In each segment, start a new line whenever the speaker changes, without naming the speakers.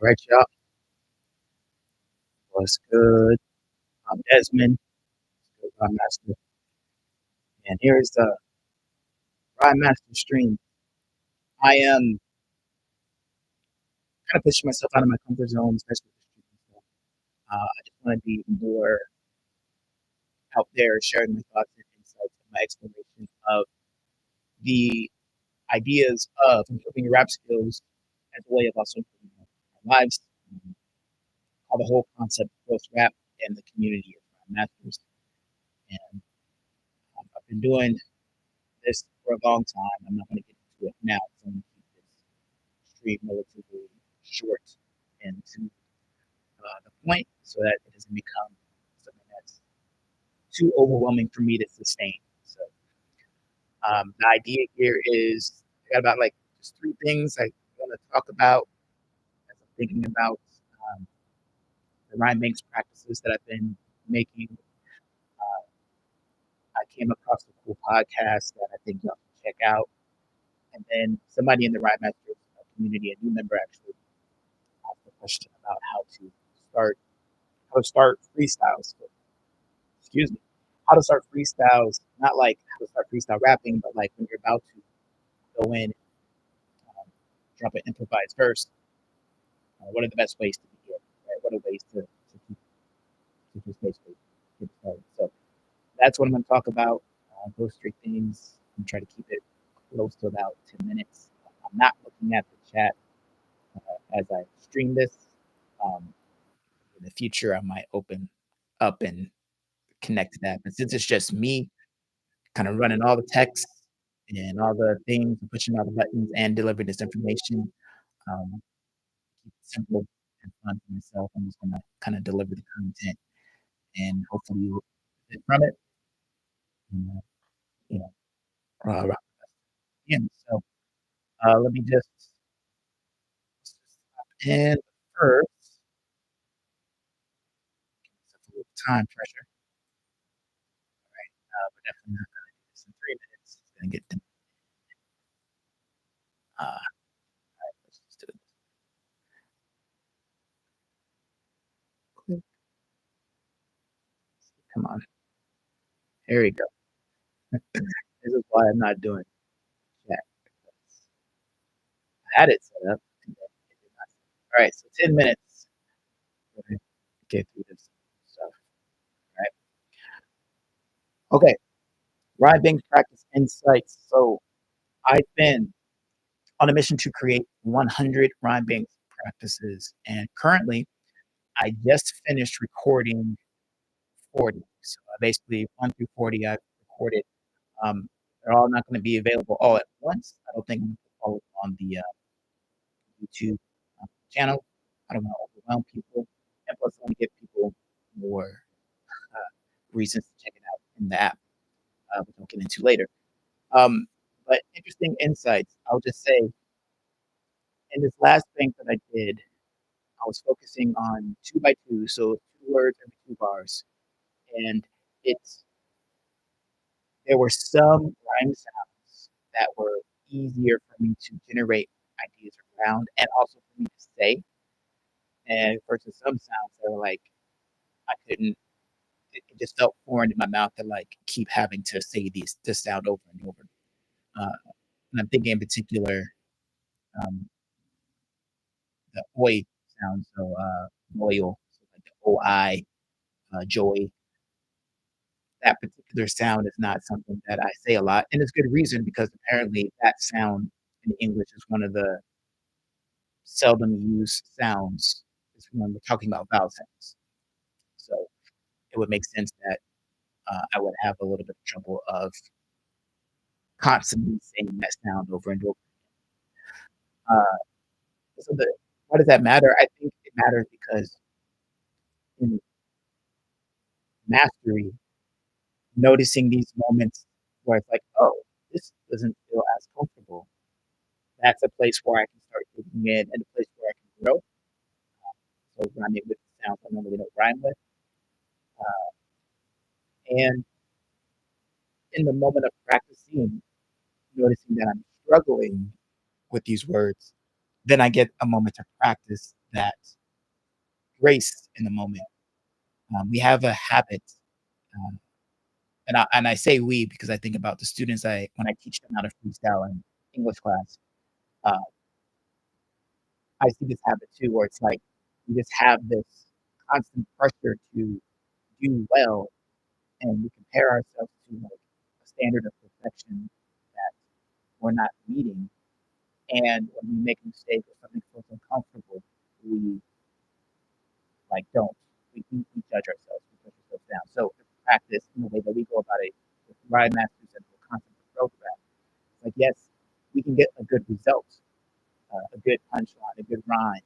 All right, y'all. What's good? I'm Desmond, the Rhyme Master, and here's the Rhyme Master stream. I am kind of pushing myself out of my comfort zone, especially with the streaming stuff. I just want to be more out there, sharing my thoughts and insights and my exploration of the ideas of improving your rap skills as a way of also improving our lives. Um, how the whole concept of growth rap and the community of Rhyme Masters. And I've been doing this for a long time. I'm not going to get into it now. So I'm going to keep this stream relatively short and to the point so that it doesn't become something that's too overwhelming for me to sustain. So the idea here is I got about like just three things I want to talk about as I'm thinking about um, the rhyme banks practices that I've been making. I came across a cool podcast that I think y'all should check out. And then somebody in the Rhyme Masters community, a new member actually, asked a question about start how to start freestyles. So, excuse me, how to start freestyles. Not like how to start freestyle rapping, but like when you're about to go in, um, drop an improvised verse. What are the best ways to begin? Right? What are ways to just basically get started? So that's what I'm going to talk about. Those three things. I'm trying to keep it close to about 10 minutes. I'm not looking at the chat as I stream this. Um, in the future, I might open up and connect to that. But since it's just me kind of running all the text and all the things, and pushing all the buttons and delivering this information, keep it simple and fun for myself. I'm just gonna kind of deliver the content and hopefully you'll get from it. And, you know, uh, yeah. So let me just and first, a little time pressure. We're definitely not gonna do this in 3 minutes. It's gonna get done. Let's just do it. Quick. Come on. Here we go. This is why I'm not doing chat. I had it set up. And then it did not. All right, so 10 minutes. We're gonna get through this stuff. All right. Okay. Ryan Banks practice insights. So I've been on a mission to create 100 Ryan Banks practices, and currently I just finished recording 40. So basically 1 through 40 I've recorded. They're all not going to be available all at once. I don't think I'm going to follow on the YouTube channel. I don't want to overwhelm people, and plus, I want to give people more reasons to check it out in the app, which I'll get into later. But interesting insights. I'll just say in this last thing that I did, I was focusing on two by two, so 2 words every 2 bars, and it's there were some rhyme sounds that were easier for me to generate ideas around, and also for me to say. And versus some sounds that were like I couldn't. It just felt foreign in my mouth to like keep having to say this sound over and over. And I'm thinking in particular um, the oi sound, so loyal, so like the oi, joy. That particular sound is not something that I say a lot, and it's good reason because apparently that sound in English is one of the seldom used sounds. Is when we're talking about vowel sounds. So it would make sense that I would have a little bit of trouble of constantly saying that sound over and over. Uh, so why does that matter? I think it matters because in mastery, noticing these moments where it's like, oh, this doesn't feel as comfortable. That's a place where I can start digging in and a place where I can grow. So rhyming with sounds I normally don't rhyme with. And in the moment of practicing, noticing that I'm struggling with these words, then I get a moment to practice that grace in the moment. We have a habit, um, and I say we because I think about the students I when I teach them how to freestyle in English class. uh, I see this habit too, where it's like we just have this constant pressure to do well, and we compare ourselves to like a standard of perfection that we're not meeting. And when we make a mistake or something feels uncomfortable, we don't we judge ourselves, we push ourselves down. So if we practice in the way that we go about it with Ride Masters and the constant program, it's like yes, we can get a good result, a good punchline, a good rhyme,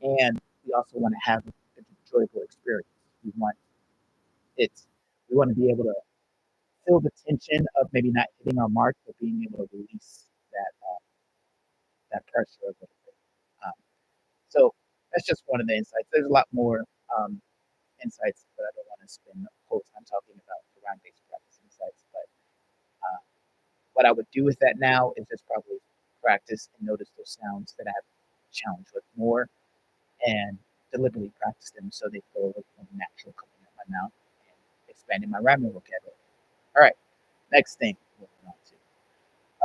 and we also want to have an enjoyable experience. We want it. We want to be able to feel the tension of maybe not hitting our mark, but being able to release that pressure a little bit. Um, so that's just one of the insights. There's a lot more um, insights, but I don't want to spend the whole time talking about the rhyme-based practice insights. But uh, what I would do with that now is just probably practice and notice those sounds that I have challenged with more, and deliberately practice them so they feel a little more natural coming out of my mouth and expanding my rhyming vocabulary. All right, next thing we're moving on to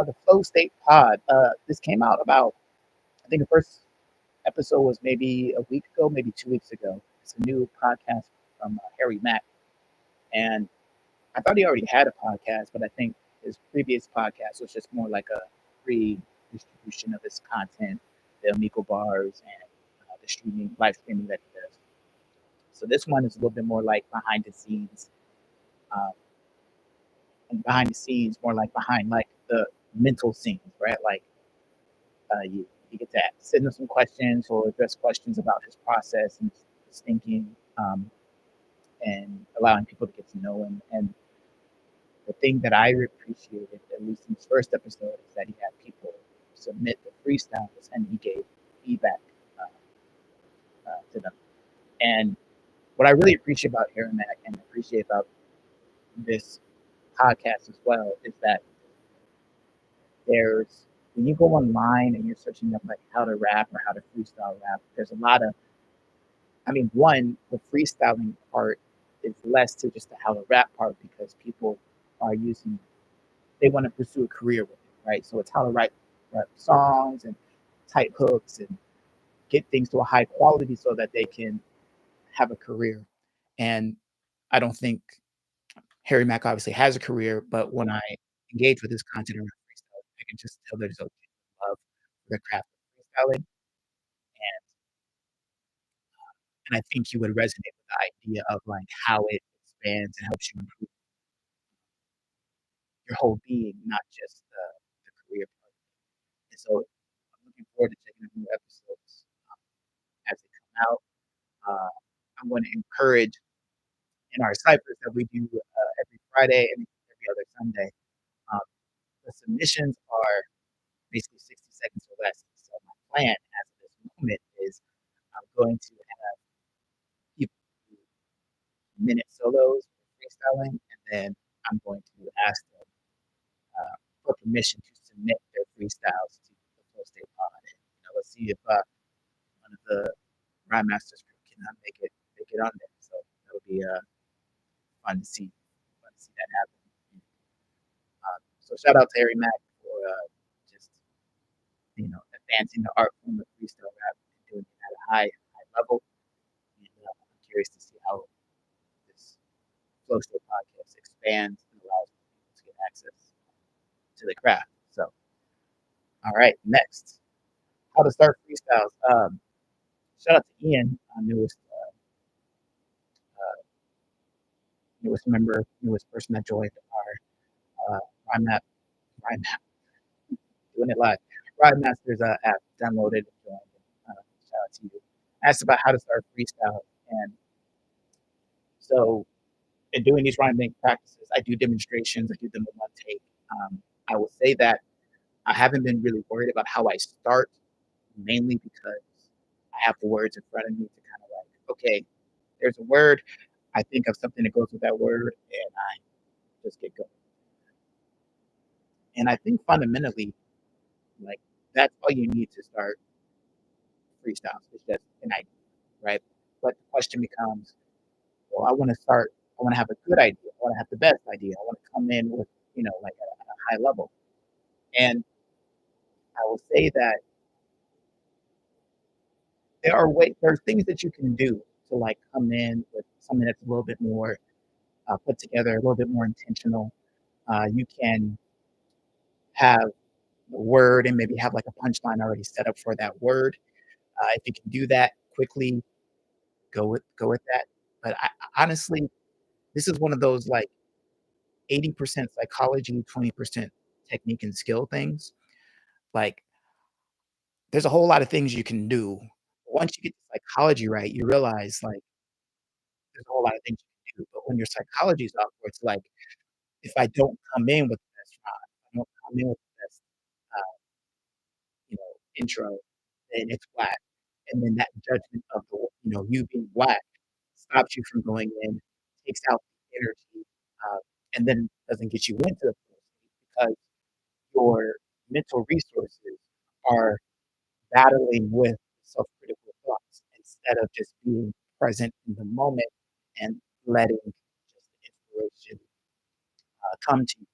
the flow state pod. This came out about, I think the first episode was maybe a week ago, maybe 2 weeks ago. It's a new podcast from Harry Mack, and I thought he already had a podcast, but I think his previous podcast was just more like a free distribution of his content, the Amico bars and the live streaming that he does. So this one is a little bit more like behind the scenes, um, and behind the scenes, more like behind like the mental scenes, right? Like you get to send him some questions or address questions about his process and his thinking, and allowing people to get to know him. And the thing that I appreciated, at least in his first episode, is that he had people submit the freestyles and he gave feedback to them. And what I really appreciate about Aaron Mack and appreciate about this podcast as well is that there's when you go online and you're searching up like how to rap or how to freestyle rap, there's a lot of, I mean, one, the freestyling part is less to just the how to rap part because people are using, they want to pursue a career with it, right? So it's how to write rap songs and type hooks and get things to a high quality so that they can have a career. And I don't think Harry Mack obviously has a career, but when I engage with his content around freestyle, I can just tell there's a love for the craft of freestyling. And I think you would resonate with the idea of like how it expands and helps you improve your whole being, not just the career part. And so I'm looking forward to checking out new episodes as they come out. Uh, I'm going to encourage in our ciphers that we do every Friday and every other Sunday. Um, the submissions are basically 60 seconds or less. So my plan as of this moment is I'm going to have people do minute solos for freestyling, and then I'm going to ask them for permission to submit their freestyles to the Flow State Pod. And, let's see if one of the Rhyme Masters group can make it on there. So that'll be fun to see that happen. So shout out to Harry Mack for just advancing the art form of freestyle rap and doing it at a high level. And I'm curious to see how this Flow State podcast expands and allows people to get access to the craft. So, all right, next, how to start freestyles. Shout out to Ian, our newest person that joined our Rhyme Map, Rhyme Map, doing it live. Rhyme Masters app, downloaded and joined. Shout out to you. Asked about how to start freestyle, and so in doing these rhyme bank practices, I do demonstrations. I do them in one take. I will say that I haven't been really worried about how I start, mainly because I have the words in front of me to kind of like, okay, there's a word. I think of something that goes with that word, and I just get going. And I think fundamentally, like that's all you need to start freestyles. It's just an idea, right? But the question becomes, well, I want to have a good idea. I want to have the best idea. I want to come in with, like at a high level. And I will say that there are things that you can do to like come in with something that's a little bit more put together, a little bit more intentional. You can have the word and maybe have like a punchline already set up for that word. If you can do that quickly, go with that. But honestly, this is one of those like 80% psychology, 20% technique and skill things. Like there's a whole lot of things you can do. Once you get the psychology right, you realize like there's a whole lot of things you can do. But when your psychology is off, where it's like if I don't come in with the best rhyme, if I don't come in with the best uh, intro, then it's whack. And then that judgment of you being whack stops you from going in, takes out the energy, uh, and then doesn't get you into the flow state because your mental resources are battling with self-critical thoughts instead of just being present in the moment and letting just inspiration come to you,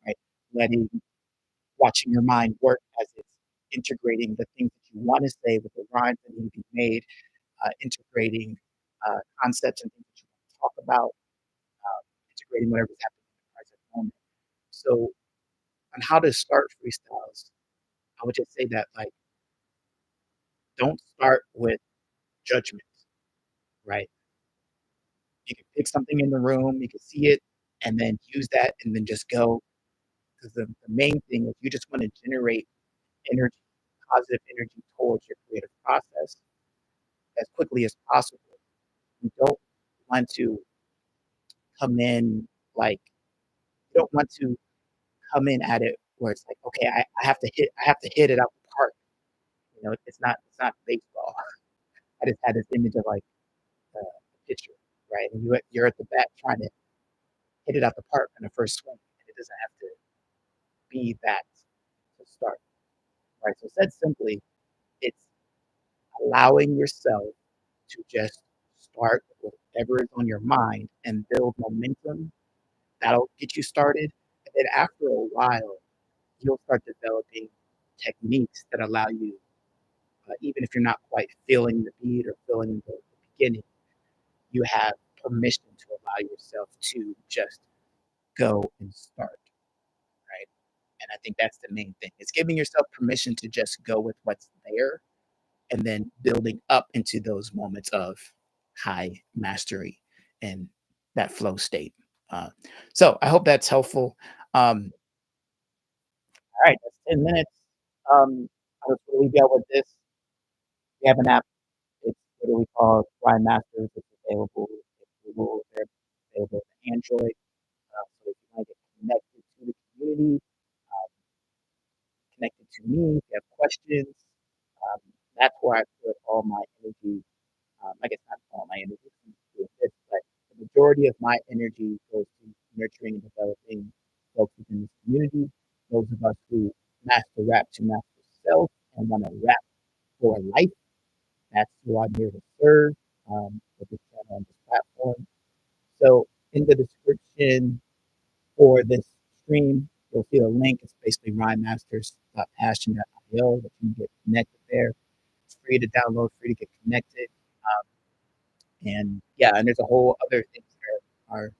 right? Letting watching your mind work as it's integrating the things that you want to say with the rhymes that need to be made, integrating concepts and things that you want to talk about, integrating whatever's happening in the present moment. So, on how to start freestyles, I would just say that like don't start with judgment, right? You can pick something in the room, you can see it, and then use that, and then just go. Because the main thing is you just want to generate energy, positive energy towards your creative process as quickly as possible. You don't want to come in like you don't want to come in at it where it's like, okay, I have to hit it out the park. It's not baseball. I just had this image of like a pitcher, right? And you're at the bat trying to hit it out the park in the first swing, and it doesn't have to be that to start, right? So said simply, it's allowing yourself to just start with whatever is on your mind and build momentum. That'll get you started. And then after a while, you'll start developing techniques that allow you, even if you're not quite feeling the beat or feeling the beginning, you have permission to allow yourself to just go and start, right? And I think that's the main thing. It's giving yourself permission to just go with what's there and then building up into those moments of high mastery and that flow state. Uh, so I hope that's helpful. All right, that's 10 minutes. I'll just leave you out with this. We have an app. It's literally called Fly Masters. It's available in Google. They're available on Android. So if you want to get connected to the community, uh, connected to me, if you have questions, um, that's where I put all my energy. I guess not all my energy into this, but the majority of my energy goes to nurturing and developing folks within this community. Those of us who master rap to master self and want to rap for life. That's who I'm here to serve with this channel and this platform. So in the description for this stream, you'll see a link. It's basically rhymemasters.passion.io that you can get connected there. It's free to download, free to get connected. And yeah, and there's a whole other things that are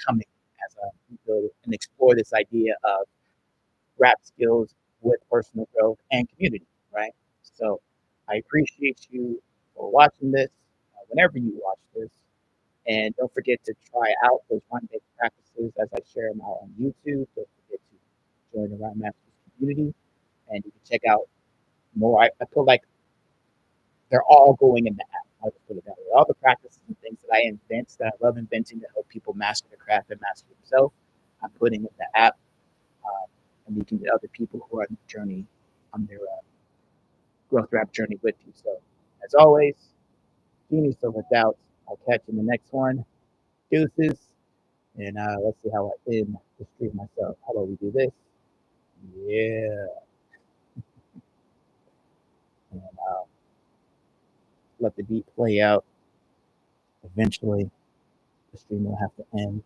coming as we build and explore this idea of rap skills with personal growth and community, right? So I appreciate you for watching this, whenever you watch this. And don't forget to try out those rhyme-based practices as I share them out on YouTube. Don't forget to join the Rhyme Masters community. And you can check out more. I feel like they're all going in the app. I'll just put it that way. All the practices and things that I invent, that I love inventing to help people master the craft and master themselves, I'm putting in the app. And you can get other people who are on the journey, on their growth rap journey with you. So, as always, Genie, so without, I'll catch you in the next one. Deuces. And let's see how I end the stream myself. How about we do this? Yeah. And, let the beat play out. Eventually, the stream will have to end.